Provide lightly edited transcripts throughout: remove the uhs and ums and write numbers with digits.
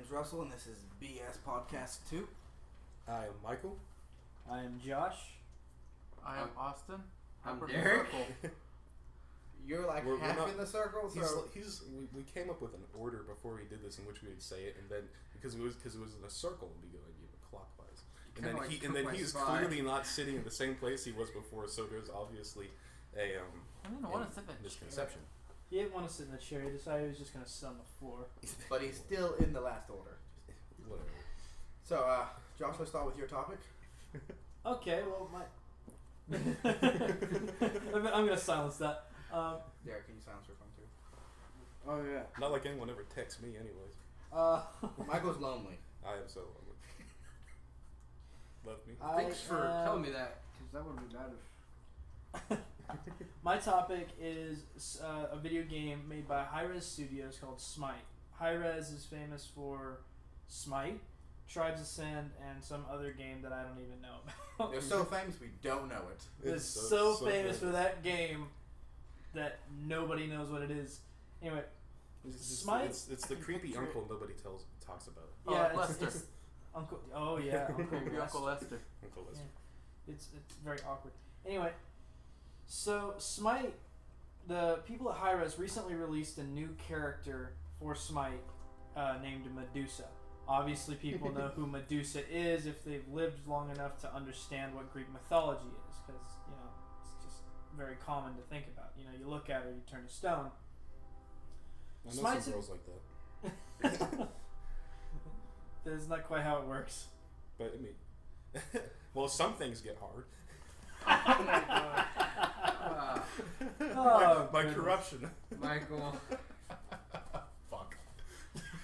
name's Russell, and this is BS Podcast 2. I am Michael. I am Josh. I am Austin. I'm Derek. You're like We're half not, in the circle, so... We came up with an order before we did this in which we would say it, and then because it was in a circle, we'd go clockwise. And then he's clearly not sitting in the same place he was before, so there's obviously a I didn't want to sit in that misconception. He didn't want to sit in the chair. He decided he was just going to sit on the floor. But he's still in the last order. Whatever. So, Josh, let's start with your topic. Okay, well, I'm going to silence that. Derek, can you silence your phone too? Oh, yeah. Not like anyone ever texts me anyways. Michael's lonely. I am so lonely. Love me. Thanks for telling me that, because that would be bad if... My topic is a video game made by Hi-Rez Studios called Smite. Hi-Rez is famous for Smite, Tribes Ascend, and some other game that I don't even know about. They're so famous we don't know it. It's so famous for that game that nobody knows what it is. Anyway, Smite. It's the creepy uncle nobody talks about. Yeah, Lester. Uncle. Oh yeah, Uncle Lester. Uncle Lester. Yeah. It's very awkward. Anyway, so Smite, the people at Hi-Rez recently released a new character for Smite named Medusa. Obviously, people know who Medusa is if they've lived long enough to understand what Greek mythology is, because it's just very common to think about. You look at her, you turn to stone. I know some girls like that. That's not quite how it works. But I mean, well, some things get hard. Oh my god. By corruption. Michael. Fuck.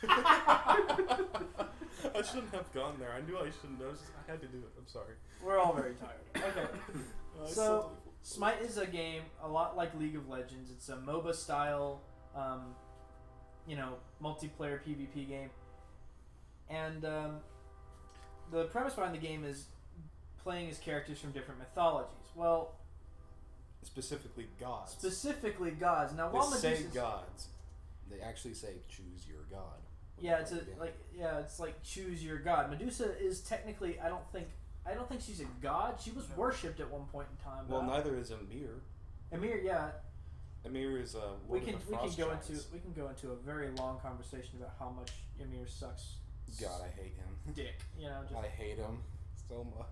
I shouldn't have gone there. I knew I shouldn't have. I had to do it. I'm sorry. We're all very tired. Okay. So, Smite is a game a lot like League of Legends. It's a MOBA style, multiplayer PvP game. And the premise behind the game is playing as characters from different mythologies. Well, specifically gods. Now, They while say Medusa's, gods. They actually say choose your god. Yeah, it's like choose your god. Medusa is technically, I don't think she's a god. She was worshipped at one point in time. Well, neither is Ymir. Ymir, yeah. Ymir is we can go into a very long conversation about how much Ymir sucks. God, I hate him. Dick, I hate him so much.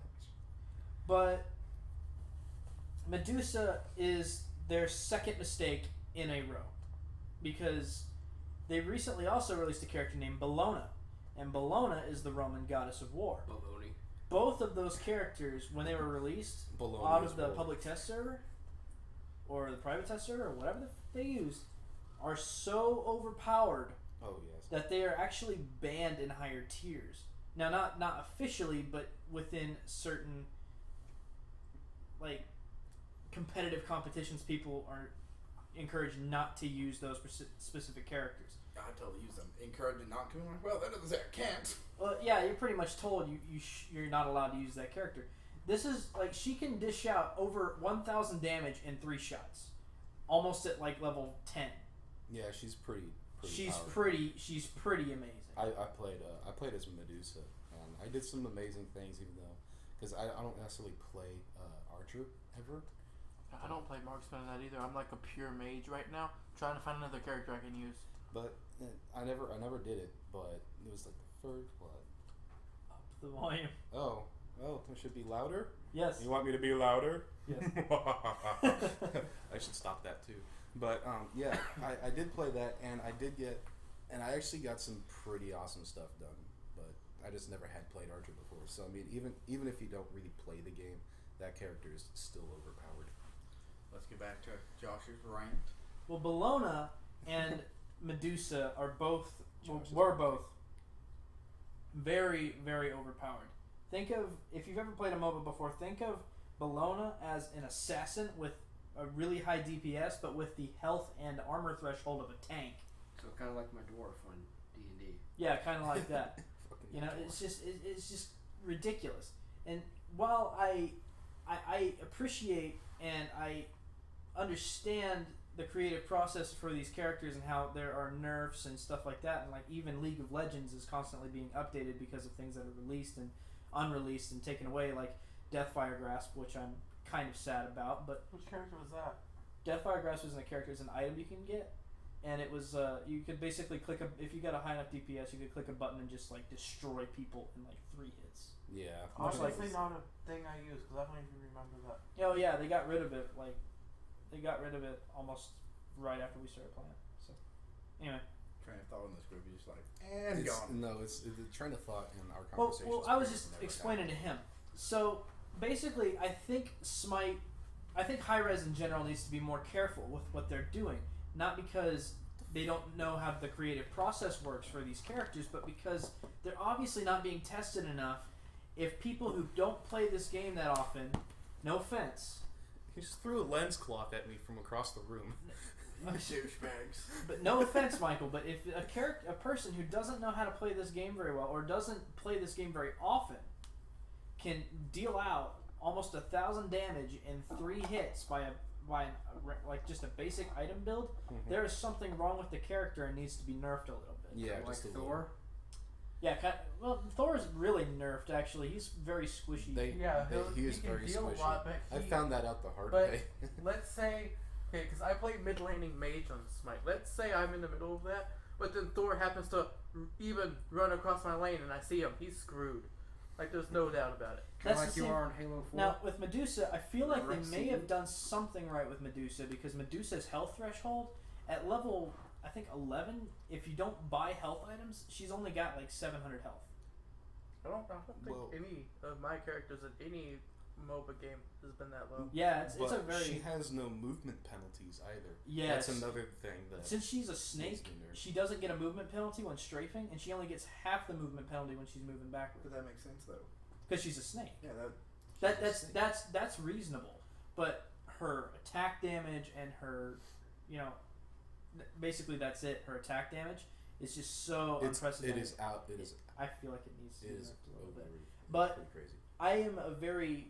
But Medusa is their second mistake in a row, because they recently also released a character named Bellona, and Bellona is the Roman goddess of war. Baloney. Both of those characters, when they were released out of the public test server or the private test server or whatever they used, are so overpowered. Oh yes. That they are actually banned in higher tiers. Now, not officially, but within certain competitive competitions, people are encouraged not to use those specific characters. I totally use them. Encouraged and not to. Well, that doesn't say I can't. Well, yeah, you're pretty much told you're not allowed to use that character. This is she can dish out over 1,000 damage in 3 shots, almost at level 10. Yeah, she's pretty. She's pretty amazing. I played as Medusa, and I did some amazing things, even though because I don't necessarily play Archer ever. I don't play marksman in that either. I'm like a pure mage right now, trying to find another character I can use. But I never did it. But it was like the first what? Up the volume. Oh, it should be louder. Yes. You want me to be louder? Yes. I should stop that too. But yeah, I did play that, and I actually got some pretty awesome stuff done. But I just never had played Archer before, so I mean, even if you don't really play the game, that character is still overpowered. Let's get back to Josh's rant. Well, Bellona and Medusa were both very, very overpowered. Think of, if you've ever played a MOBA before, think of Bellona as an assassin with a really high DPS, but with the health and armor threshold of a tank. So kind of like my dwarf on D&D. Yeah, kind of like that. It's just ridiculous. And while I appreciate and I understand the creative process for these characters and how there are nerfs and stuff like that, and like even League of Legends is constantly being updated because of things that are released and unreleased and taken away, like Deathfire Grasp, which I'm kind of sad about. But Which character was that? Deathfire Grasp isn't a character; it's an item you can get, and it was you could basically click if you got a high enough DPS, you could click a button and just like destroy people in like 3 hits. Yeah. Honestly, not a thing I use because I don't even remember that. Oh yeah, they got rid of it. Like they got rid of it almost right after we started playing. So anyway, Train of thought in this group is just like and It's, gone. no, it's the train of thought in our conversation. well, I was just explaining to him. So basically, I think Hi-Rez in general needs to be more careful with what they're doing. Not because they don't know how the creative process works for these characters, but because they're obviously not being tested enough. If people who don't play this game that often, no offense, He just threw a lens cloth at me from across the room. Douchebags. but no offense, Michael, but if a person who doesn't know how to play this game very well or doesn't play this game very often can deal out almost 1,000 damage in 3 hits by like just a basic item build, there is something wrong with the character and needs to be nerfed a little bit. Yeah, Like just a little. Thor. Yeah, well, Thor's really nerfed actually. He's very squishy. He is can very deal squishy. a lot, but I found that out the hard but way. let's say, okay, because I play mid laning mage on Smite. Let's say I'm in the middle of that, but then Thor happens to even run across my lane and I see him. He's screwed. Like, there's no doubt about it. Kind That's of like the you same- are in Halo 4. Now, with Medusa, I feel like they may Rexy. have done something right with Medusa because Medusa's health threshold at level, I think 11, if you don't buy health items, she's only got like 700 health. I don't think Well- any of my characters in any MOBA game has been that low. Yeah, it's a But very she has no movement penalties either. yes. That's another thing that Since she's a snake, needs to be nerfed. she doesn't get a movement penalty when strafing, and she only gets half the movement penalty when she's moving backwards But that makes sense though. because she's a snake. Yeah, That's reasonable, but her attack damage and her, basically that's it. Her attack damage is just so unprecedented. It is out. It is. I feel like it needs to be It is nerfed a little bit. overrated. But- It's pretty crazy. I am a very,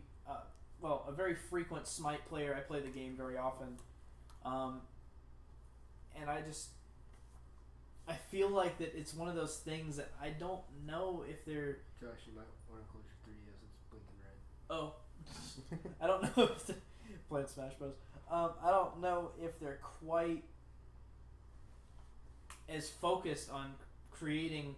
a very frequent Smite player. I play the game very often, and I feel like that it's one of those things that I don't know if they're. Josh, you might want to close your 3DS. It's blinking red. Oh, I don't know if they're playing Smash Bros. I don't know if they're quite as focused on creating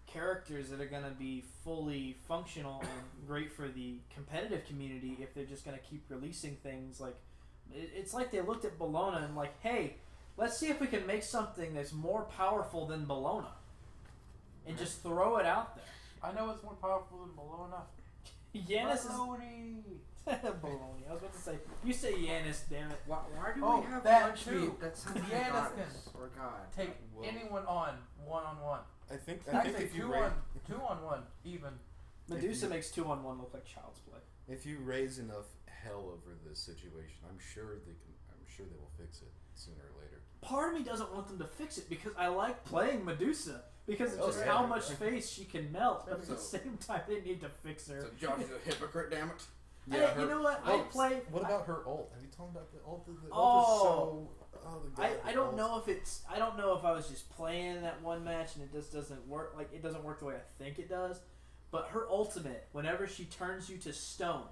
characters that are going to be fully functional and great for the competitive community if they're just going to keep releasing things like it's like they looked at Bologna and like, hey, let's see if we can make something that's more powerful than Bologna and just throw it out there. I know it's more powerful than Bologna. Yanis Baloney. Bologna. I was about to say, you say Yanis, damn it. Why do Oh, we have that lunch too. meat? That sounds like Yanis goddess or god. Take Well- anyone on one-on-one. I think Actually, if you two-on-one even. Medusa you- makes 2-on-1 look like child's play. if you raise enough hell over this situation, I'm sure they will fix it sooner or later. Part of me doesn't want them to fix it because I like playing Medusa because of Oh, just yeah. how much face she can melt. But at the So- same time, they need to fix her. So Josh is a hypocrite, damn it. Hey, you know what? I play. What about her ult? Have you told me about the ult? The Oh. ult is so. Oh, the I don't know if it's. I don't know if I was just playing that one match and it just doesn't work. Like it doesn't work the way I think it does. But her ultimate, whenever she turns you to stone,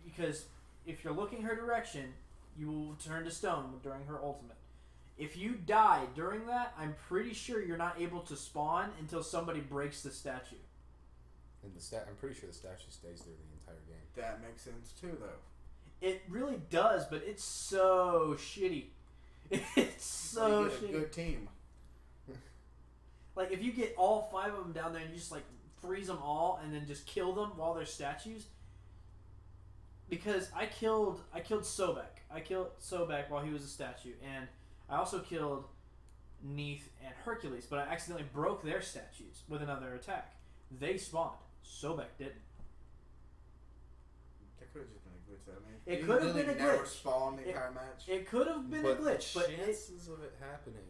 because if you're looking her direction, you will turn to stone during her ultimate. If you die during that, I'm pretty sure you're not able to spawn until somebody breaks the statue. And I'm pretty sure the statue stays there the entire game. That makes sense too, though. It really does, but it's so shitty. It's so You get a shitty. good team. Like if you get all 5 of them down there and you just like freeze them all and then just kill them while they're statues. Because I killed Sobek. I killed Sobek while he was a statue, and I also killed Neith and Hercules, but I accidentally broke their statues with another attack. They spawned. Sobek didn't. That could have just been a glitch, though, man. It You could have literally been a never glitch. spawned the entire match. It could have been a glitch, but chances of it happening.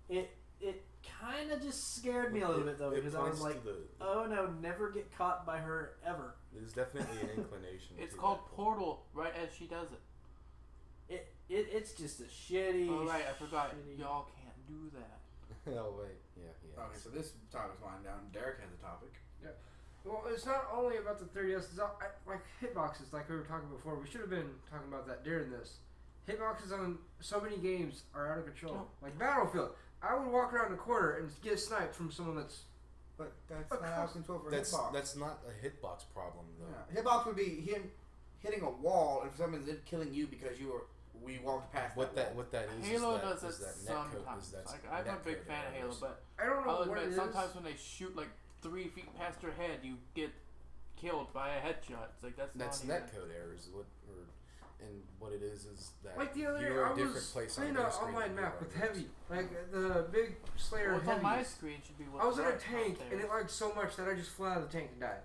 it kind of just scared me a little bit though, because I was points like, to oh no, never get caught by her ever. there's definitely an inclination. It's to called that. Portal right as she does it. it's just a shitty. Oh right, I forgot. shitty- Y'all can't do that. Oh wait, yeah. Okay, so this topic's winding down. Derek has a topic. Well, it's not only about the 3DS. It's like hitboxes, like we were talking before. We should have been talking about that during this. Hitboxes on so many games are out of control. Oh. Like Battlefield, I would walk around the corner and get sniped from someone that's. But that's Of not out course. of control for That's hitbox. that's not a hitbox problem though. Yeah. Hitbox would be him hitting a wall and for some reason killing you because we walked past What that what that is Halo is that, does it is that sometimes. netcode is that Like, I'm a big netcode fan of Halo, errors. but I don't know I'll what it admit is. sometimes when they shoot like 3 feet past your head, you get killed by a headshot. It's like that's not even- netcode errors. And what it is that Like the other day, you're I a different was place playing on an the screen online than you map are with yours. heavy, like the big Slayer Well, it's on my heavy. screen should be. I was in a what's tank there. and it lagged so much that I just flew out of the tank and died.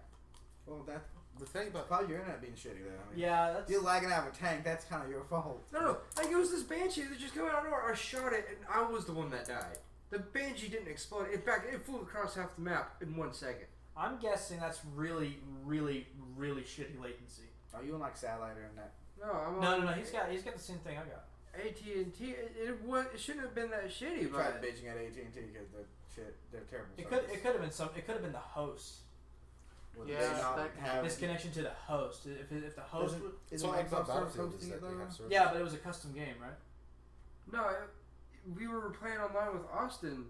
Well, that's The thing about probably your internet being shitty then. I mean, Yeah, that's. if you're lagging out of a tank, that's kind of your fault. No, like it was this banshee that just came out of nowhere. I shot it and I was the one that died. The banshee didn't explode. In fact, it flew across half the map in 1 second. I'm guessing that's really, really, really shitty latency. Are you on like satellite internet? No, I'm No, on no, no. He's got the same thing I got. AT&T. It shouldn't have been that shitty, You tried but bitching at AT&T because they're terrible. It service. could have been some. It could have been the host. Would Yeah, they not that- have? Disconnection to the host. If the host. would, Is so Microsoft about service Battlefield hosting is it that they though? have service. yeah, but it was a custom game, right? no, we were playing online with Austin,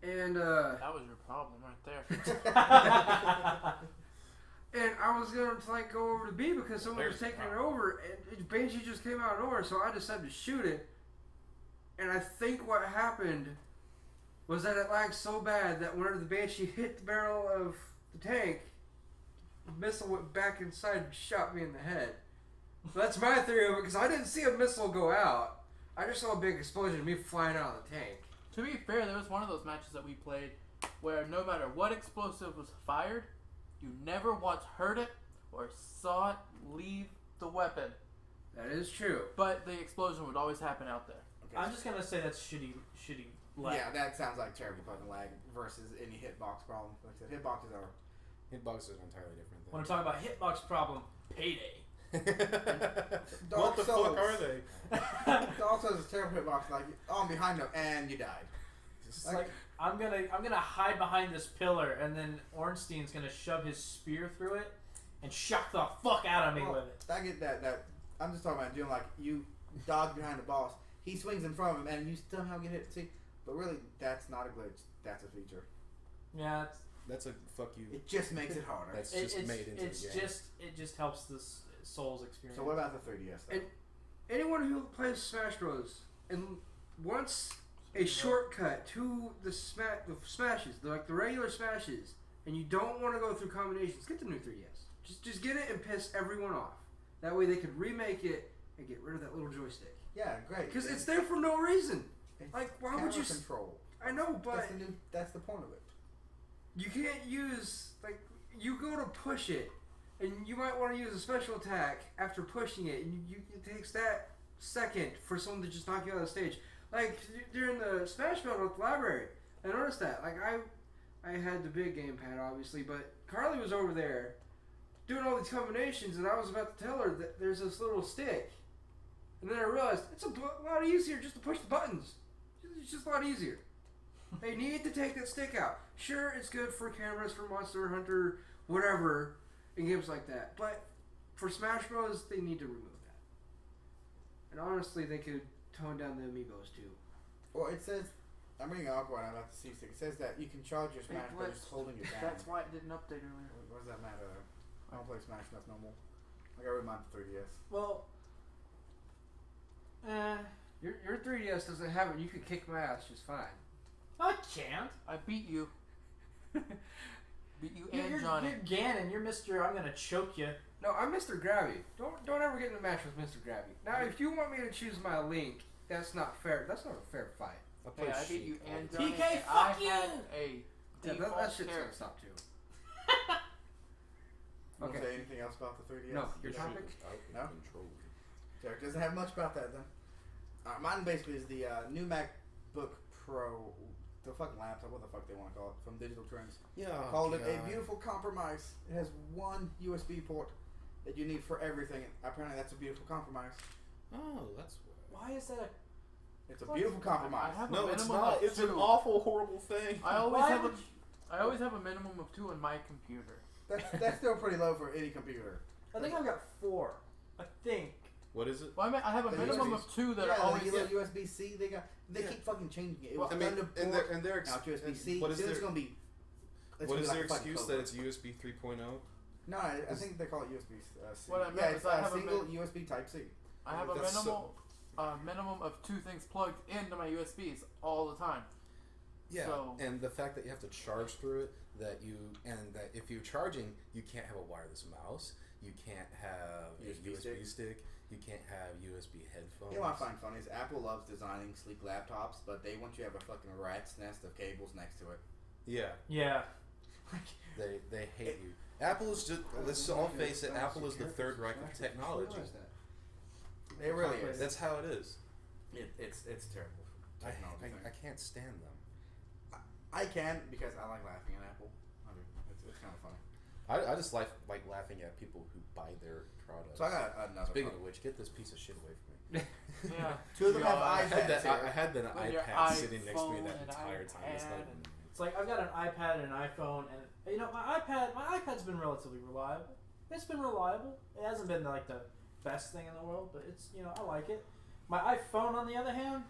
and That was your problem right there. and I was gonna like go over to B because someone was There's taking the it over, and Banshee just came out of nowhere, so I decided to shoot it. And I think what happened was that it lagged so bad that whenever the Banshee hit the barrel of the tank, the missile went back inside and shot me in the head. So that's my theory of it, because I didn't see a missile go out. I just saw a big explosion of me flying out of the tank. To be fair, there was one of those matches that we played where no matter what explosive was fired, you never once heard it or saw it leave the weapon. That is true. But the explosion would always happen out there. Okay. I'm just gonna say that's shitty lag. Yeah, that sounds like terrible fucking lag versus any hitbox problem. Like I said, hitboxes are. Hitbox is an entirely different Want to talk about hitbox problem? Payday. thing. Dark What the Souls. fuck are they? Dark Souls is a terrible hitbox. Like, oh, I'm behind them, and you died. It's like I'm gonna hide behind this pillar, and then Ornstein's gonna shove his spear through it and shock the fuck out of me Well, with it. I get that. I'm just talking about doing like you dodge behind the boss. He swings in front of him, and you somehow get hit. See, but really, that's not a glitch. That's a feature. Yeah, That's a fuck you. It just makes it harder. That's it's just made into it's the game. it just helps this Souls experience. So what about the 3DS? Though? And anyone who plays Smash Bros. And wants a shortcut to the smashes, like the regular smashes, and you don't want to go through combinations, get the new 3DS. Just get it and piss everyone off. That way they could remake it and get rid of that little joystick. Yeah, great. Because it's there for no reason. It's Like, why would you? camera control? I know, but That's the point of it. you can't use, like, you go to push it, and you might want to use a special attack after pushing it, and it takes that second for someone to just knock you out of the stage. Like, during the Smash Battle at the library, I noticed that. Like, I had the big gamepad, obviously, but Carly was over there doing all these combinations, and I was about to tell her that there's this little stick. And then I realized it's a lot easier just to push the buttons. It's just a lot easier. They need to take that stick out. Sure, it's good for cameras, for Monster Hunter, whatever, in games like that. But for Smash Bros, they need to remove that. And honestly, they could tone down the amiibos too. Well, it says, I'm reading Aqua and I'm about to see stick. It says that you can charge your Smash by Blitz. just holding your down. That's why it didn't update earlier. What does that matter? I don't play Smash enough no more. Like I read mine for 3DS. Well, Your 3DS doesn't have it. You could kick my ass just fine. I can't. I beat you. Beat you and You're Johnny. Ganon. You're Mr. I'm gonna choke you. No, I'm Mr. Grabby. Don't ever get in a match with Mr. Grabby. Now, if you want me to choose my Link, that's not fair. That's not a fair fight. I play Hey, I beat Sheik you all and the Johnny. TK, and fuck I had you! a Yeah, default that shit's gonna character. stop too. Want to Okay. say anything else about the 3DS? No, your Sheik topic? is out of No? control. Derek doesn't have much about that then. Mine basically is the new MacBook Pro, the fucking laptop, what the fuck they want to call it, from Digital Trends. Yeah. Called it a beautiful compromise. It has one USB port that you need for everything. Apparently that's a beautiful compromise. Oh, that's Why is that a... It's a beautiful compromise. I have No, a it's minimum not. of It's an 2. awful, horrible thing. I always Why have would I always have a minimum of 2 on my computer. That's still pretty low for any computer. I think I've got 4. I think. What is it? Well, I have a The minimum USBs. of 2 that yeah, are always. the USB-C. They keep fucking changing it. It Well, was I mean, Thunderbolt. and they're Now it's USB-C. what is Soon their it's gonna be. It's what gonna is be their like a fucking excuse code that word. it's USB 3.0? No, I think they call it USB-C. What I meant yeah, is it's I a have a single USB Type-C. I have a That's minimum of 2 things plugged into my USBs all the time. Yeah, So- and the fact that you have to charge through it, that if you're charging, you can't have a wireless mouse, you can't have a USB stick, you can't have USB headphones. You know what I find funny is Apple loves designing sleek laptops, but they want you to have a fucking rat's nest of cables next to it. Yeah, Yeah. they hate you. Apple is just, let's all face it, Apple is the third Reich of technology. It really is. That's how it is. It's terrible. Technology. I can't stand them. I can because I like laughing at Apple. I mean, it's kind of funny. I just like laughing at people who buy their products. So I got another. Speaking problem. of which, get this piece of shit away from me. Yeah. 2 of them have I had iPads. that. I had that With your iPad sitting next to me iPhone that and entire time. It's not iPad even. It's like I've got an iPad and an iPhone, and you know my iPad's been relatively reliable. It's been reliable. It hasn't been like the best thing in the world, but it's I like it. My iPhone, on the other hand,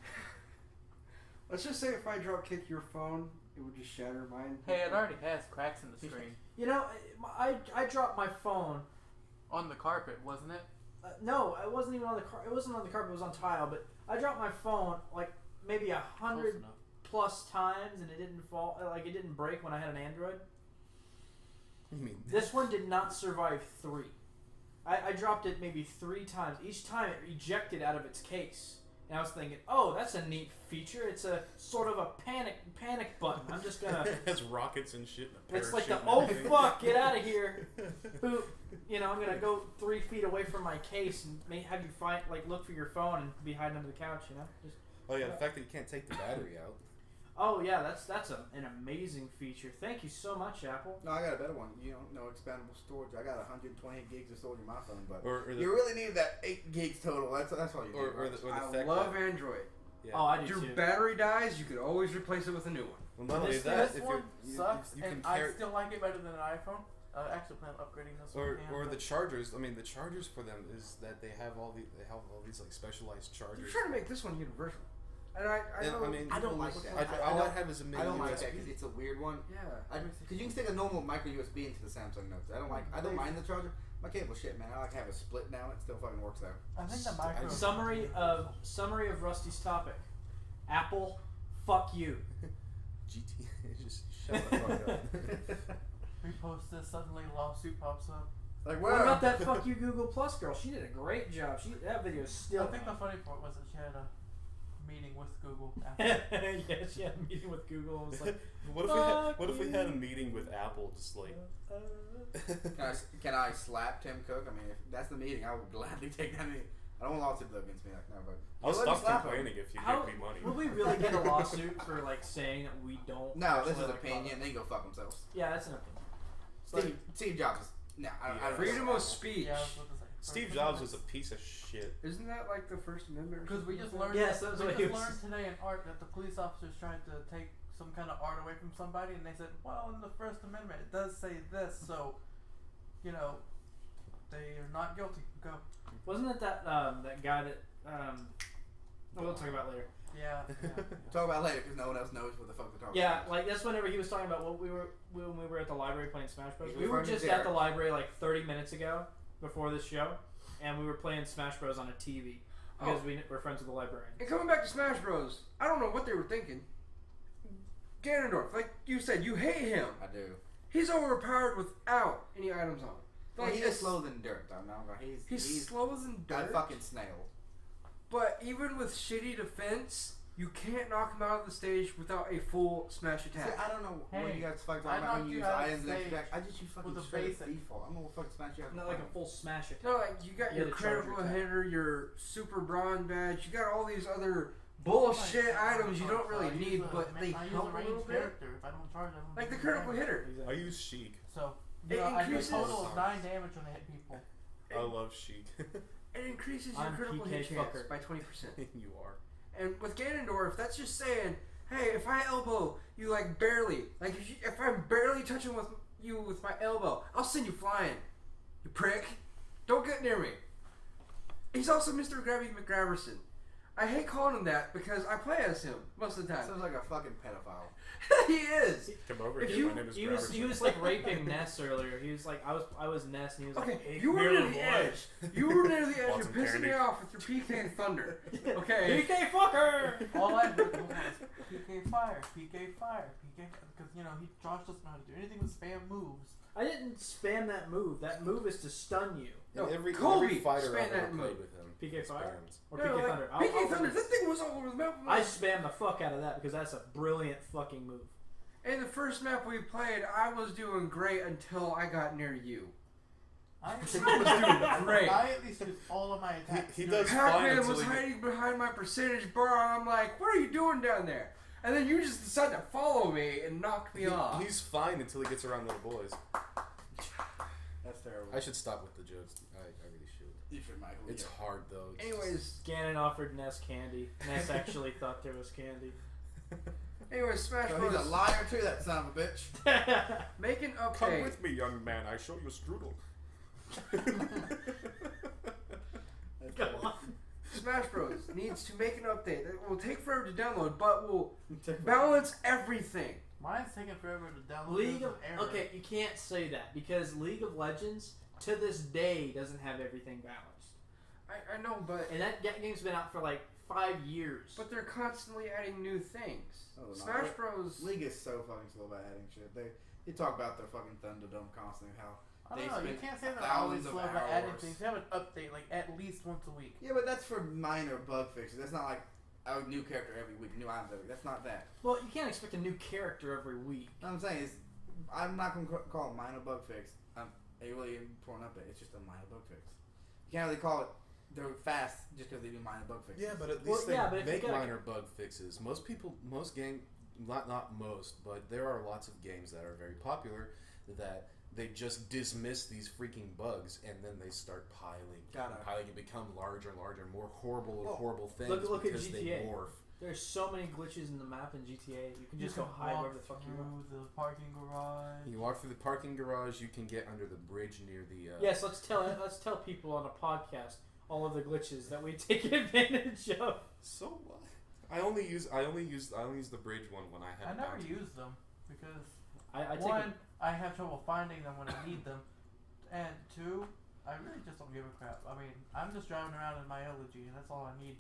Let's just say if I drop kick your phone, it would just shatter mine. Hey, it already has cracks in the screen. I dropped my phone. On the carpet, wasn't it? No, it wasn't even on the it wasn't on the carpet. It was on tile. But I dropped my phone like maybe Close 100 enough. plus times, and it didn't fall. Like it didn't break when I had an Android. You mean This one did not survive 3. I dropped it maybe 3 times. Each time it ejected out of its case. And I was thinking, oh, that's a neat feature. It's a sort of a panic button. I'm just gonna. it has rockets and shit. And a It's like the parachute and oh everything. fuck, get out of here. Boop. I'm gonna go 3 feet away from my case and have you look for your phone and be hiding under the couch. Just. Oh yeah, the fact that you can't take the battery out. Oh yeah, that's an amazing feature. Thank you so much, Apple. No, I got a better one. No expandable storage. I got 128 gigs of storage in my phone, but Or the, you really need that 8 gigs total. That's all you need. or the I fact love that, Android. yeah. Oh, I do If your too. battery dies, you could always replace it with a new one. Well, not only This that, This if one you're sucks, you and can carry, I still like it better than an iPhone. I actually plan on upgrading this one. or the chargers. I mean, the chargers for them is that they have all these like specialized You're chargers. trying to make this one universal. And I And, know, I mean, I don't like that. all I have is a mini I don't like USB. that because it's a weird one. yeah. Because you can stick a normal micro USB into the Samsung Notes. I don't mind the charger. My cable shit, man. I like to have a split now. It still fucking works though. I think the micro. Summary of Rusty's topic. Apple, fuck you. GT, just shut the fuck up. We post this, suddenly a lawsuit pops up. Like What about that fuck you Google Plus girl? She did a great job. That video is still. I think the funny part was that she had a meeting with Google after. Yeah, she had a meeting with Google and was like, What if we had a meeting with Apple, just like Can I slap Tim Cook? I mean, if that's the meeting, I would gladly take that meeting. I don't want lawsuit though against me. Like, no, but I'll let me stop slap him. complaining if you How, give me money. will we really get a lawsuit for saying that we don't? No, this actually is like opinion. They can go fuck themselves. Yeah, that's an opinion. It's like- Steve Jobs is no. I don't Freedom of speech. Yeah, I was about to say. Steve Jobs was a piece of shit. Isn't that like the First Amendment? Because we just learned. Yes, that's what he was- learned today in art that the police officers tried to take some kind of art away from somebody, and they said, "Well, in the First Amendment, it does say this, so they are not guilty." Go. Wasn't it that guy that we'll talk about later. Yeah. Talk about it later because no one else knows what the fuck they're talking Yeah, about. like that's whenever he was talking about when we were at the library playing Smash Bros. He We were referred to just Derek. at the library like 30 minutes ago before this show, and we were playing Smash Bros on a TV because we were friends with the librarian. And coming back to Smash Bros, I don't know what they were thinking. Ganondorf, like you said, you hate him. I do. He's overpowered without any items on him. Well, Like, he is slower than dirt, though. No, He's slow as in a dirt. fucking snail. But even with shitty defense, you can't knock him out of the stage without a full smash See, attack. I don't know what Hey, you guys fucking I talking about when knocked you you use out of items and stage attack. I just use fucking with a straight basic. default. I don't know what fucking smash you have. Not like a full smash attack. No, like you got Yeah, your the charger critical attack. hitter, your super bronze badge, you got all these other bullshit items you don't really need, but they I use help a a little ranged bit. character. If I don't charge, I don't Like the do critical damage. hitter. I use Sheik. So It I do a increases- total of 9 damage when I hit people. I love Sheik. it increases your I'm critical PK hit chance fucker. by 20%. You are. And with Ganondorf, that's just saying, hey, if I elbow you like barely, like if I'm barely touching with you with my elbow, I'll send you flying. You prick. Don't get near me. He's also Mr. Grabby McGraverson. I hate calling him that because I play as him most of the time. Sounds like a fucking pedophile. He is. Come over If here. you- My name is He was Graverson. like raping Ness earlier. He was like I was Ness and he was Okay, like, hey, you were come near here, the boy. edge. You were near the edge Want of some pissing candy? me off with your PK Thunder. Okay. PK fucker. All I heard was PK fire, because Josh doesn't know how to do anything with spam moves. I didn't spam that move. That move is to stun you. No, every Colby fighter spanned I've ever that played move. with him. PK fire? spams. Or No, PK like, Thunder. PK Thunder, that thing was all over the map. I spam the fuck out of that because that's a brilliant fucking move. In the first map we played, I was doing great until I got near you. I was doing great. I at least use all of my attacks. He does fine Pac-Man until was he hiding behind my percentage bar, and I'm like, what are you doing down there? And then you just decide to follow me and knock me off. He's fine until he gets around little boys. That's terrible. I should stop with the jokes. I really should. You should, Michael. It's yeah. hard though. It's Anyways, Ganon offered Ness candy. Ness actually thought there was candy. Smash So Bros. he's a liar too, that son of a bitch. Make an Come update. with me, young man. I show you strudel. That's Come terrible. on. Smash Bros. needs to make an update that will take forever to download, but will balance everything. Mine's taking forever to download. League There's of an error. Okay, you can't say that because League of Legends to this day doesn't have everything balanced. I know, but And that game's been out for like 5 years. they're constantly adding new things. Oh, no. Smash Bros. League is so fucking slow about adding shit. They talk about their fucking Thunderdome constantly, how I they don't know. You spend can't say they're always thousands of slow about adding hours. things. They have an update like at least once a week. Yeah, but that's for minor bug fixes. That's not like a new character every week, new items every week. That's not that. Well, you can't expect a new character every week. What I'm saying is, I'm not going to call it minor bug fix. A really important update. It's just a minor bug fix. You can't really call it they're fast just because they do minor bug fixes. Yeah, but at Well, least yeah, but they if you make gotta- minor bug fixes. Most people, not most, but there are lots of games that are very popular that they just dismiss these freaking bugs and then they start piling and become larger and larger, more horrible and horrible things look at because they GTA. morph. There's so many glitches in the map in GTA. You can just You go can hide walk wherever the fuck you want. through the parking garage. You walk through the parking garage, you can get under the bridge near the. Yes, let's tell people on a podcast all of the glitches that we take advantage of. So what? I only use the bridge one when I I have. never use them because I take one, I have trouble finding them when I need them, and two, I really just don't give a crap. I mean, I'm just driving around in my elegy, and that's all I need.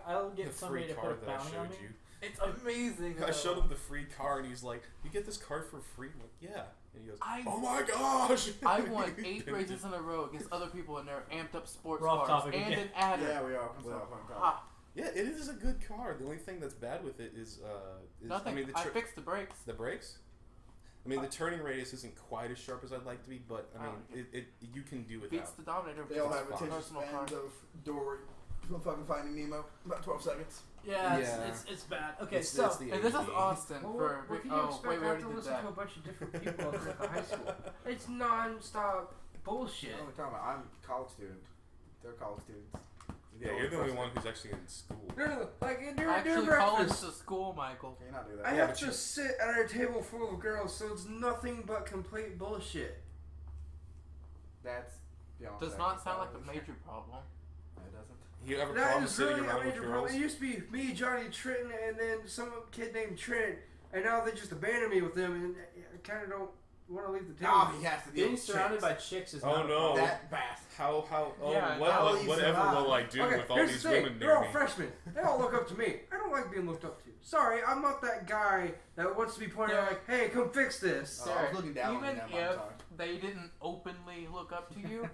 I'll the get free somebody to put a card that I bounty on showed me. you. It's amazing. I though. showed him the free card, and he's like, "You get this card for free?" I'm like, "Yeah." And he goes, I- "Oh my gosh!" I won 8 races in a row against other people in their amped up sports We're off cars topic and again. an adder. Yeah, we are. I'm We so are fucking talking. hot. Yeah, it is a good card. The only thing that's bad with it is Nothing. I mean, I fixed the brakes. the brakes. I mean, the turning radius isn't quite as sharp as I'd like to be, but I mean, it you can do Beats without. the Dominator. They all because have it's a attention personal spans car. of Dory from fucking Finding Nemo. About 12 seconds. Yeah, Yeah. It's bad. Okay, It's so the And this is AD. Austin Well, for. what can you Oh, expect? wait, we I have already to did listen that. to a bunch of different people up at the high school. It's non-stop bullshit. What are we talking about? I'm a college student. They're college students. Yeah, you're the only one who's actually in school. No, like during Actually, college breakfast, to school, Michael. Can you not do I that? have but to you- sit at a table full of girls, so it's nothing but complete bullshit. That's beyond Does second not sound like a college. major problem. No, it doesn't. You have a That problem is sitting really a around with major girls? problem. It used to be me, Johnny, Trenton, and then some kid named Trent, and now they just abandoned me with them, and I kind of don't want to leave the table. Oh, he has to be getting with surrounded chicks. by chicks is Oh, not a no. problem. That bastard. How oh Yeah, how you whatever survive. will I do Okay, with all here's these the thing. women They're near all me? freshmen. They all look up to me. I don't like being looked up to. Sorry, I'm not that guy that wants to be pointed out like, hey, come fix this. Oh, I was looking down on you Even that one if time. they didn't openly look up to you,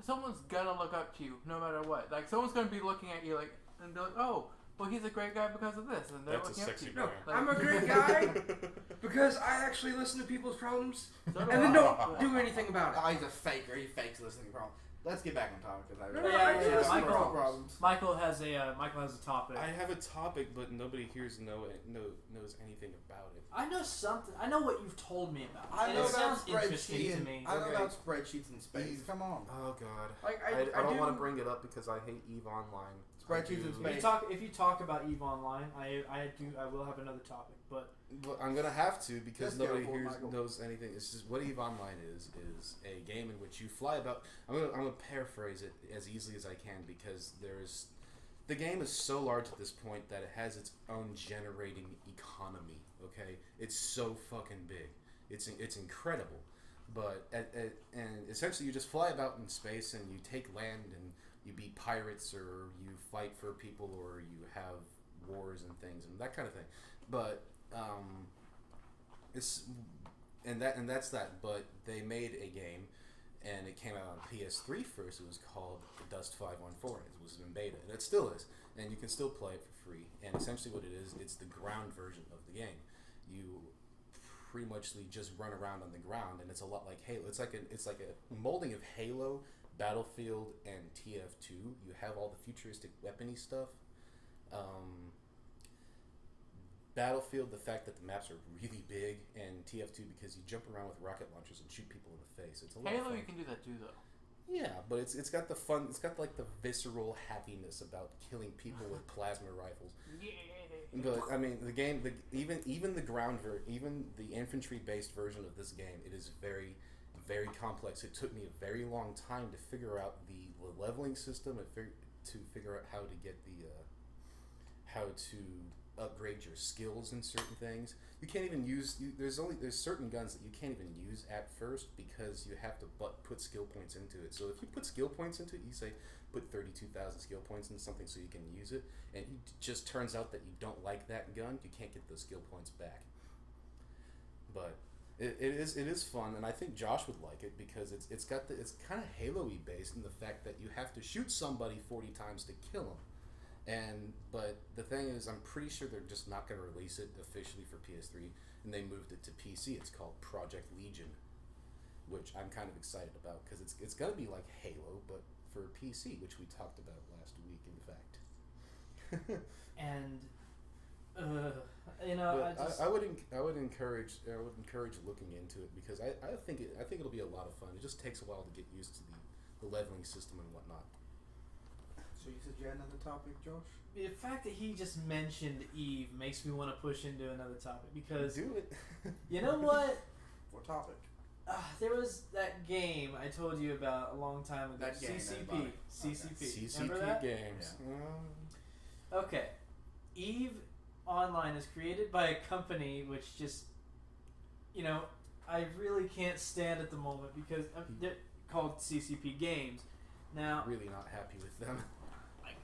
someone's gonna look up to you no matter what. Like someone's gonna be looking at you like, and they're like, oh, well he's a great guy because of this, and they're That's a looking up to sexy you. No, guy. Like- I'm a great guy because I actually listen to people's problems So do and then I. don't do anything about it. Oh, he's a faker. He fakes listening. Problem. let's get back on topic because I No, really yeah, got Michael- personal problems. Michael has a topic. I have a topic, but nobody here knows anything about it. I know something. I know what you've told me about. I and know it sounds about interesting spreadsheets. to me. I know Okay. about spreadsheets in space. Come on. Oh God. Like I don't do- want to bring it up because I hate EVE Online. Spreadsheets in If space. you talk about EVE Online, I will have another topic, but I'm gonna have to because Let's go nobody for it, here Michael. knows anything. It's just what EVE Online is a game in which you fly about. I'm gonna paraphrase it as easily as I can because the game is so large at this point that it has its own generating economy. Okay, it's so fucking big. It's incredible, but and essentially you just fly about in space and you take land and you beat pirates or you fight for people or you have wars and things and that kind of thing. But that's that. But they made a game, and it came out on PS3 first. It was called Dust 514. It was in beta, and it still is. And you can still play it for free. And essentially, what it is, it's the ground version of the game. You pretty much just run around on the ground, and it's a lot like Halo. It's like a molding of Halo, Battlefield, and TF2. You have all the futuristic weapony stuff. Battlefield, the fact that the maps are really big, and TF2 because you jump around with rocket launchers and shoot people in the face. It's a lot of Halo, fun. you can do that too, though. Yeah, but it's got the fun. It's got like the visceral happiness about killing people with plasma rifles. But I mean, the game, even the ground even the infantry-based version of this game, it is very, very complex. It took me a very long time to figure out the leveling system and to figure out how to get how to upgrade your skills in certain things. You can't even use there's certain guns that you can't even use at first because you have to put skill points into it. So if you put skill points into it, you say put 32,000 skill points into something so you can use it, and it just turns out that you don't like that gun, you can't get those skill points back. But it is fun, and I think Josh would like it because it's kind of Halo-y based in the fact that you have to shoot somebody 40 times to kill them. But the thing is, I'm pretty sure they're just not going to release it officially for PS3, and they moved it to PC. It's called Project Legion, which I'm kind of excited about because it's going to be like Halo, but for PC, which we talked about last week, in fact. and I would encourage looking into it because I think it'll be a lot of fun. It just takes a while to get used to the leveling system and whatnot. So you said you had another topic, Josh? the fact that he just mentioned Eve makes me want to push into another topic because Do it. you know what? What topic? There was that game I told you about a long time ago. That game, CCP. everybody. CCP. Remember CCP that? games. Okay. Eve Online is created by a company which just, you know, I really can't stand at the moment because they're called CCP Games. Now, Really not happy with them.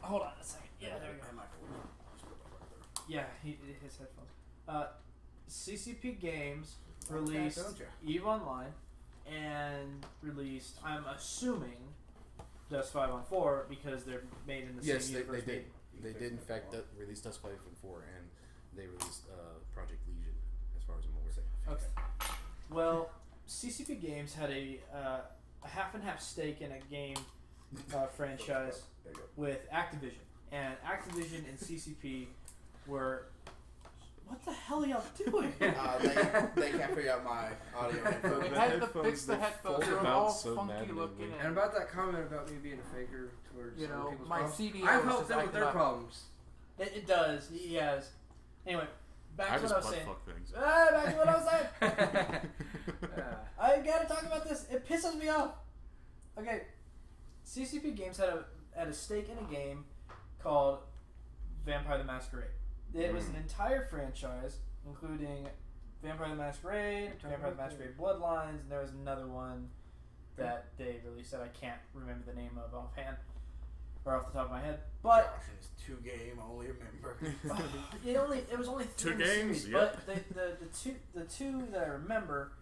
hold on a second. Yeah, there we go. Yeah, his headphones. CCP Games released don't you? Eve Online and released, I'm assuming, Dust 514 because they're made in the Yes, same they universe. did. They did in fact release Dust 514 and they released Project Legion, as far as I'm aware. Okay. Well, CCP Games had a half and half stake in a game franchise There you go. with Activision, and Activision and CCP were. What the hell are y'all doing? They can't figure out my audio info. We The had to headphones, fix the they headphones. fold They're about all so funky maddeningly. looking. And about that comment about me being a faker towards You other know, people's my problems, CDO I've was helped just them with acting their up. problems. It does. He has. Anyway, back I to what just I was butt saying. fuck things. Back to what I was saying. Yeah. I gotta talk about this. It pisses me off. Okay, CCP Games had a stake in a game called Vampire the Masquerade. It was an entire franchise, including Vampire the Masquerade, Vampire the Masquerade Bloodlines, and there was another one that they released that I can't remember the name of offhand or off the top of my head. But Josh and his 2-game only remember. it was only 3 2 in the games, series, yep. But the two that I remember,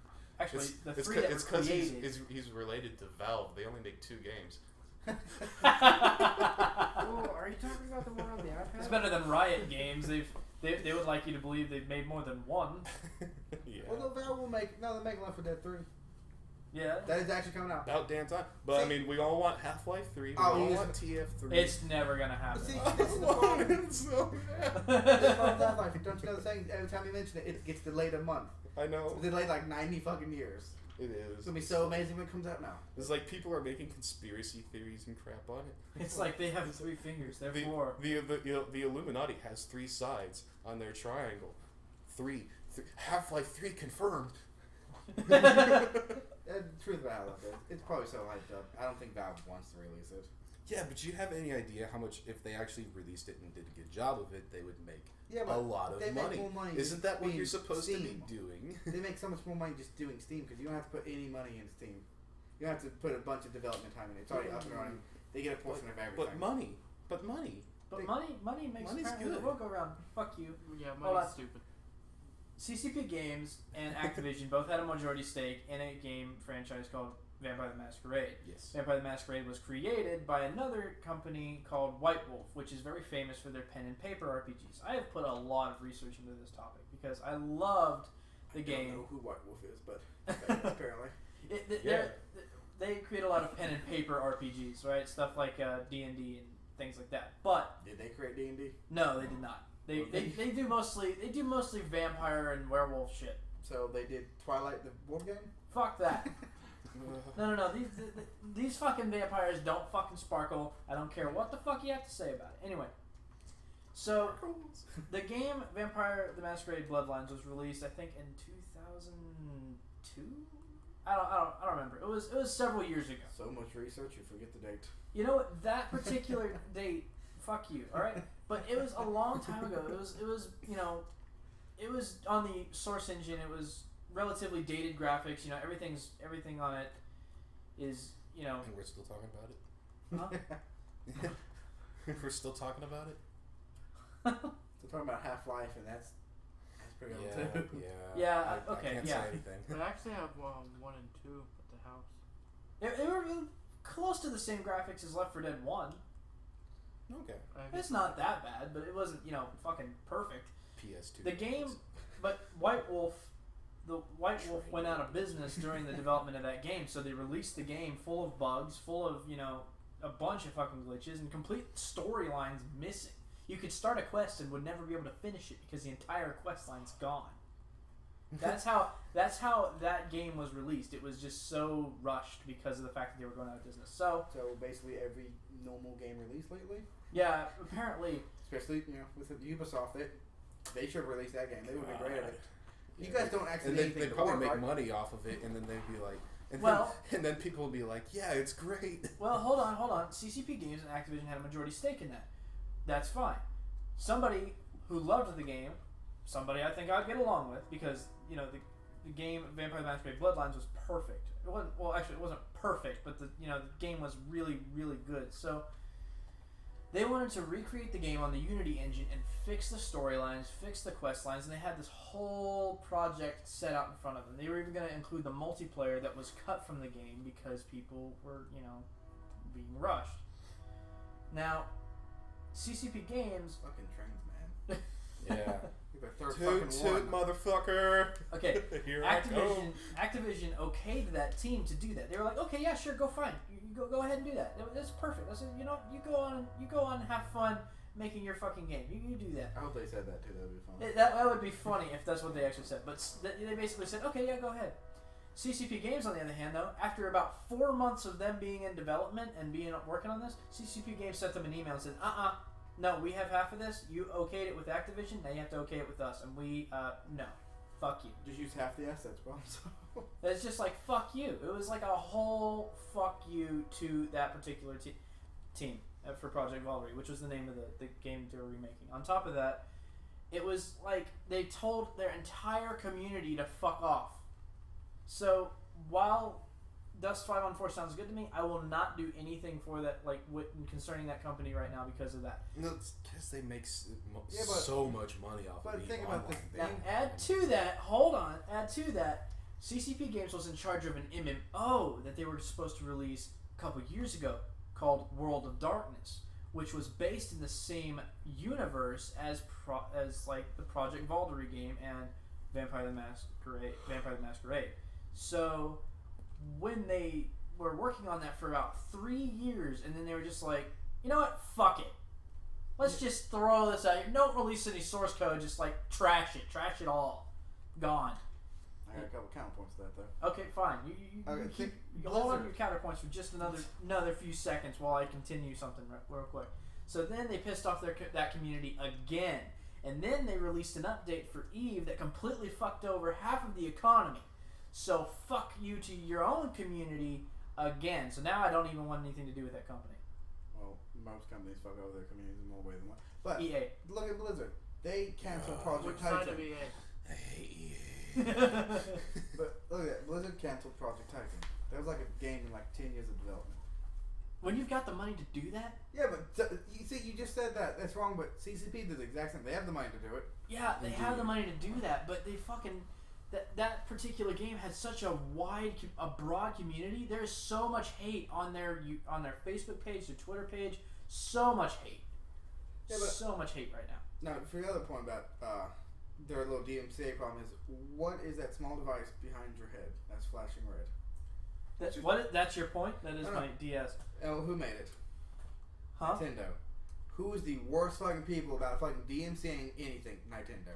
actually the It's 3 that were because created. he's related to Valve. They only make 2 games. Oh, are you talking about the one on the iPad? It's better than Riot Games. They would like you to believe they've made more than one. Yeah. Well, no, Valve will make. No, they're making Left 4 Dead 3. Yeah. That is actually coming out. About damn time. But I mean, we all want Half-Life 3. We Oh, all you want TF3. It's never gonna happen. See, this is the problem. It's so bad. This one's Half-Life. Don't you know the saying? Every time you mention it, it gets delayed a month. I know. It's delayed like 90 fucking years. It It's is. gonna be so amazing when it comes out now. It's like people are making conspiracy theories and crap on it. It's like they have 3 fingers. Therefore, The Illuminati has 3 sides on their triangle. Half-Life 3 confirmed. The truth about Half-Life is, it's probably so hyped up. I don't think Valve wants to release it. Yeah, but do you have any idea how much, if they actually released it and did a good job of it, they would make a lot of they money. Make more money. Isn't that what being you're supposed to be Steam. doing? They make so much more money just doing Steam because you don't have to put any money in Steam. You don't have to put a bunch of development time in it. It's already up and running. They get a portion of everything. But money. but money makes Money's apparently the good. world go round. Fuck you. Yeah, Hold money's on. stupid. CCP Games and Activision both had a majority stake in a game franchise called Vampire the Masquerade. Yes. Vampire the Masquerade was created by another company called White Wolf, which is very famous for their pen and paper RPGs. I have put a lot of research into this topic because I loved the game. I don't know who White Wolf is, but apparently. They create a lot of pen and paper RPGs, right? Stuff like D&D and things like that. But Did they create D&D? no, they did not. They do mostly vampire and werewolf shit. So they did Twilight the board game? Fuck that. No. These fucking vampires don't fucking sparkle. I don't care what the fuck you have to say about it. Anyway, so the game Vampire the Masquerade Bloodlines was released, I think, in 2002. I don't remember. It was several years ago. So much research, you forget the date. You know what? That particular date. Fuck you. All right. But it was a long time ago. It was it was on the Source engine. It was relatively dated graphics. You know, everything on it is, you know. And we're still talking about it? Huh? We're still talking about it? They're talking about Half-Life, and that's pretty old too. Yeah, I okay, can't yeah. say anything. But I actually have 1 and 2 at the house. They were close to the same graphics as Left 4 Dead 1. Okay. It's not that bad, but it wasn't, fucking perfect. PS2. The game, but White Wolf went out of business during the development of that game, so they released the game full of bugs, full of, a bunch of fucking glitches, and complete storylines missing. You could start a quest and would never be able to finish it because the entire quest line's gone. That's how that game was released. It was just so rushed because of the fact that they were going out of business. So basically every normal game released lately, yeah, apparently, especially with Ubisoft, they should release that game. They would be great at it. You Yeah, guys don't actually and need anything they'd to probably work, make right? money off of it, and then they'd be like, and then people would be like, yeah, it's great. well, hold on. CCP Games and Activision had a majority stake in that. That's fine. Somebody who loved the game, somebody I think I'd get along with, because the game Vampire the Masquerade Bloodlines was perfect. It wasn't, well, actually it wasn't perfect, but the game was really, really good. So they wanted to recreate the game on the Unity engine and fix the storylines, fix the quest lines, and they had this whole project set out in front of them. They were even going to include the multiplayer that was cut from the game because people were, being rushed. Now, CCP Games... Fucking trends, man. Yeah. The third Toot, fucking one. motherfucker. Okay, Here I go. Activision okayed that team to do that. They were like, okay, yeah, sure, go fine. You go ahead and do that. That's perfect. That's, you go on and have fun making your fucking game. You do that. I hope they said that too. That would be fun. That would be funny if that's what they actually said. But they basically said, okay, yeah, go ahead. CCP Games, on the other hand, though, after about 4 months of them being in development and working on this, CCP Games sent them an email and said, no, we have half of this. You okayed it with Activision. Now you have to okay it with us. And we, no. Fuck you. Just use half the assets, bro. It's just like, fuck you. It was like a whole fuck you to that particular team for Project Valkyrie, which was the name of the game they were remaking. On top of that, it was like they told their entire community to fuck off. So while Dust 514 sounds good to me, I will not do anything for that, concerning that company right now because of that. No, it's because they make Yeah, but- so much money off but of the think about online this. thing. Now, add to that, CCP Games was in charge of an MMO that they were supposed to release a couple years ago called World of Darkness, which was based in the same universe as the Project Valkyrie game and Vampire the Masquerade. So when they were working on that for about 3 years, and then they were just like, you know what, fuck it. Let's just throw this out here. Don't release any source code. Just like trash it all. Gone. I got a couple counterpoints to that though. Okay, fine. You Okay, hold on to your counterpoints for just another few seconds while I continue something real quick. So then they pissed off that community again, and then they released an update for Eve that completely fucked over half of the economy. So fuck you to your own community again. So now I don't even want anything to do with that company. Well, most companies fuck over their communities in more ways than one. But EA. look at Blizzard. They canceled Which Project side Titan. of EA? I hate EA. But look at that. Blizzard canceled Project Titan. That was like a game in like 10 years of development. When you've got the money to do that? Yeah, but you see, you just said that. That's wrong, but CCP did the exact same. They have the money to do it. Yeah, they have the money to do that, but they fucking... That particular game had such a broad community. There is so much hate on their Facebook page, their Twitter page. So much hate. Yeah, but So much hate right now. now, for the other point about their little DMCA problem is, what is that small device behind your head that's flashing red? That's your point? That is No, my no. DS. Oh, who made it? Huh? Nintendo. Who is the worst fucking people about fucking DMCAing anything? Nintendo.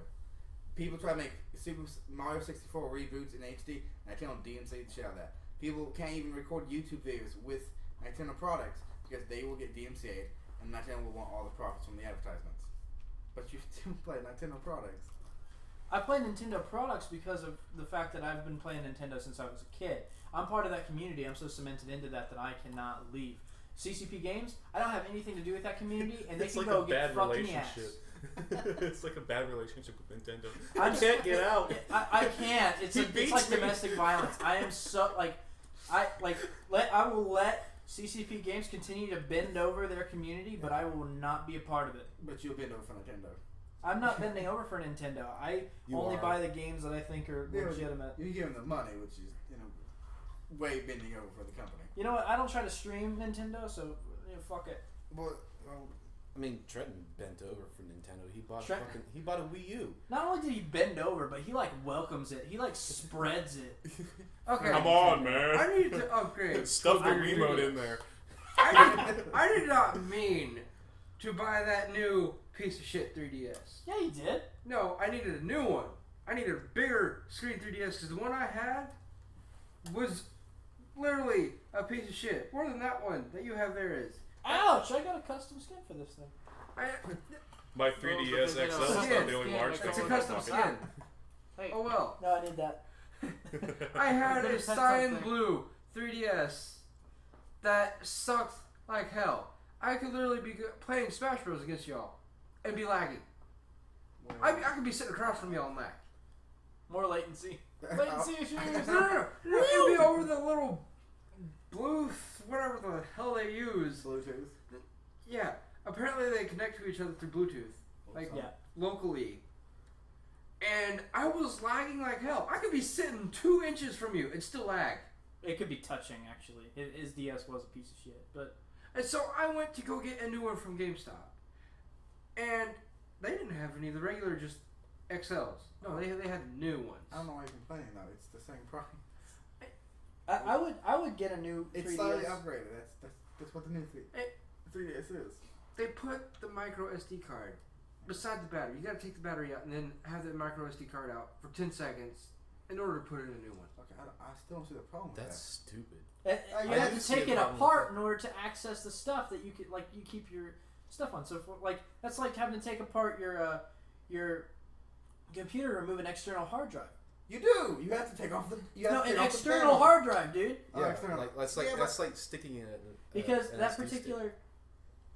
People try to make Super Mario 64 reboots in HD, Nintendo DMCA the shit out of that. People can't even record YouTube videos with Nintendo products because they will get DMCA'd, and Nintendo will want all the profits from the advertisements. But you still play Nintendo products. I play Nintendo products because of the fact that I've been playing Nintendo since I was a kid. I'm part of that community. I'm so cemented into that I cannot leave. CCP Games, I don't have anything to do with that community, and they It's can like go a get bad fucked in the ass. relationship. It's like a bad relationship with Nintendo. I I can't get out. I can't. It's He like beats me. domestic violence. I am so I will let CCP Games continue to bend over their community, but I will not be a part of it. But you'll bend over for Nintendo. I'm not bending over for Nintendo. I You only are. buy the games that I think are Yeah, but legitimate. You give them the money, which is, way bending over for the company. You know what? I don't try to stream Nintendo, so fuck it. Well, I mean, Trenton bent over for Nintendo. He bought Trenton- he bought a Wii U. Not only did he bend over, but he welcomes it. He spreads it. Okay. Come on, man. I need to upgrade. Stuff the I Wiimote agree. in there. I did not mean to buy that new piece of shit 3DS. Yeah, he did. No, I needed a new one. I needed a bigger screen 3DS because the one I had was literally a piece of shit. More than that one that you have there is. Ouch! I got a custom skin for this thing. My 3DS XL is not the only large It's a thing. custom skin. Hey, Oh well. No, I did that. I had Never a said cyan something. blue 3DS that sucked like hell. I could literally be playing Smash Bros against y'all and be lagging. I could be sitting across from y'all on that. More latency. Latency issues. No. It'd be over the little blue, whatever the hell they use. Bluetooth. Yeah. Apparently they connect to each other through Bluetooth, like Yeah. locally. And I was lagging like hell. I could be sitting 2 inches from you and still lag. It could be touching, actually. His DS was a piece of shit, but And so I went to go get a new one from GameStop. And they didn't have any of the regular just XLs. No, they had new ones. I don't know why you're complaining though. It's the same price. I would get a new 3DS. It's slightly upgraded. That's what the new 3DS is. They put the micro SD card beside the battery. You gotta take the battery out and then have the micro SD card out for 10 seconds in order to put in a new one. Okay, I still don't see the problem with That's that. stupid. You I have didn't to see take a it problem with apart that. in order to access the stuff that you could you keep your stuff on. So that's like having to take apart your computer to remove an external hard drive. You do. You have to take off the. You have No, to an take off the external panel. hard drive, dude. Oh, external. That's Yeah, like sticking it in Because an that SD stick. particular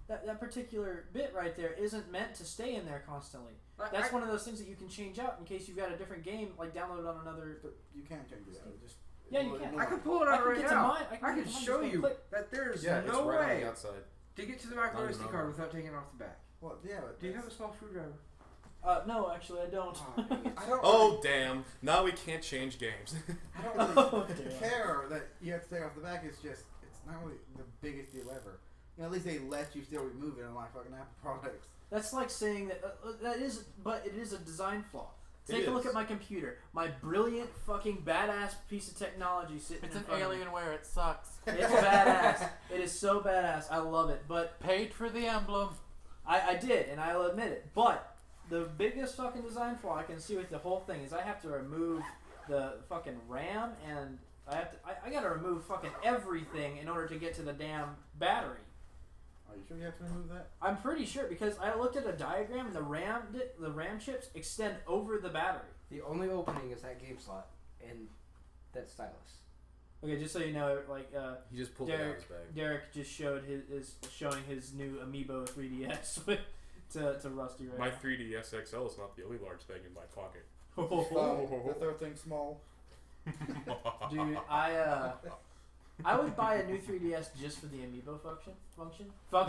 that particular bit right there isn't meant to stay in there constantly. Like, That's one of those things that you can change out in case you've got a different game downloaded on another. But you can change it out. Just Yeah, you can. I can pull it I out can right get to now. mine. I get can to mine, show just you click. that there's Yeah, it's no right on way the outside. to get to the micro Not SD even card on. without taking it off the back. Well, yeah. But Do you have a small screwdriver? No, actually, I don't. I don't. Oh damn! Now we can't change games. I don't really Oh, damn. care that you have to take off the back. It's not really the biggest deal ever. At least they let you still remove it, unlike fucking Apple products. That's like saying that that is, but it is a design flaw. Take a look at my computer. My brilliant fucking badass piece of technology sitting It's in an front of me. Alienware. It sucks. It's badass. It is so badass. I love it. But Paid for the emblem. I did, and I'll admit it. But the biggest fucking design flaw I can see with the whole thing is I have to remove the fucking RAM, and I gotta remove fucking everything in order to get to the damn battery. Are you sure you have to remove that? I'm pretty sure because I looked at a diagram and the RAM chips extend over the battery. The only opening is that game slot and that stylus. Okay, just so you know, like He just pulled it out of his bag. Derek just showed is showing his new Amiibo 3DS to Rusty right My now. 3DS XL is not the only large thing in my pocket. The third thing small. Dude, I would buy a new 3DS just for the Amiibo function. Function. The Well,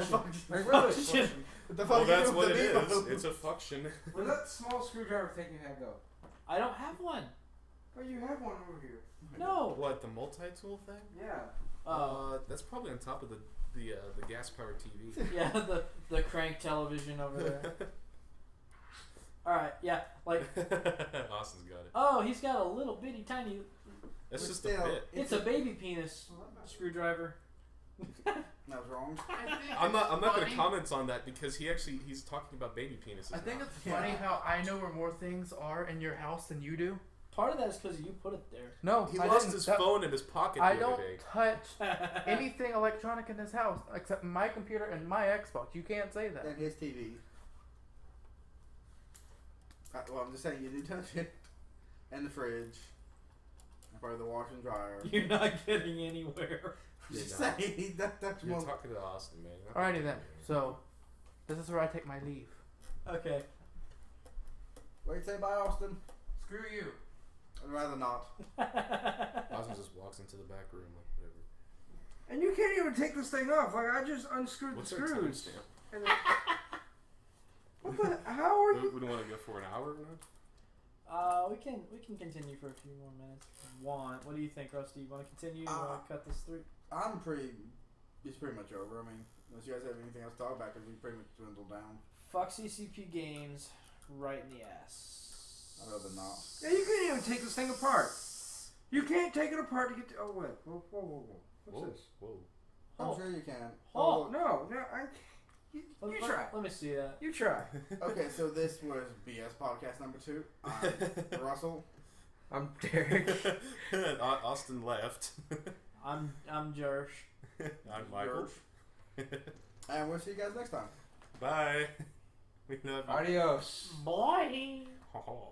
fuck that's you what it doing with the is. Amiibo? It's a function. Where'd that small screwdriver thing you had go? I don't have one. Oh, you have one over here. No. What, the multi-tool thing? Yeah. That's probably on top of the gas-powered TV. Yeah, the crank television over there. All right, yeah, like Austin's got it. oh, he's got a little bitty tiny. That's But just still, a bit. It's a baby penis screwdriver. That was wrong. I'm not going to comment on that because he's talking about baby penises. I think now. it's funny how I know where more things are in your house than you do. Part of that is because you put it there. No, He I lost didn't. his That- phone in his pocket I the other don't day. touch anything electronic in this house except my computer and my Xbox. You can't say that. And his TV. Well, I'm just saying you do touch it. And the fridge. And probably the washer and dryer. You're not getting anywhere. Just You're not. saying that's You're more. talking to Austin, man. Not Alrighty talking then. to me. So, this is where I take my leave. Okay. What do you say, bye, Austin? Screw you. I'd rather not. Austin just walks into the back room, like whatever. And you can't even take this thing off. Like I just unscrewed What's the our screws. timestamp? And then, what the? How are you? We don't want to go for an hour or not? We can continue for a few more minutes. If you want. What do you think, Rusty? You want to continue? You want to cut this through? It's pretty much over. I mean, unless you guys have anything else to talk about, because we pretty much dwindled down. Fuck CCP games right in the ass. I'd rather not. Yeah, you can't even take this thing apart. You can't take it apart to get to. Oh wait, whoa. What's Whoa, this? whoa. I'm Oh. sure you can. Oh. No, you try. Let me see that. You try. Okay, so this was BS podcast number 2. I'm Russell. I'm Derek. Austin left. I'm Jersh. I'm Michael. And we'll see you guys next time. Bye. We love you. Adios. Boy. Oh.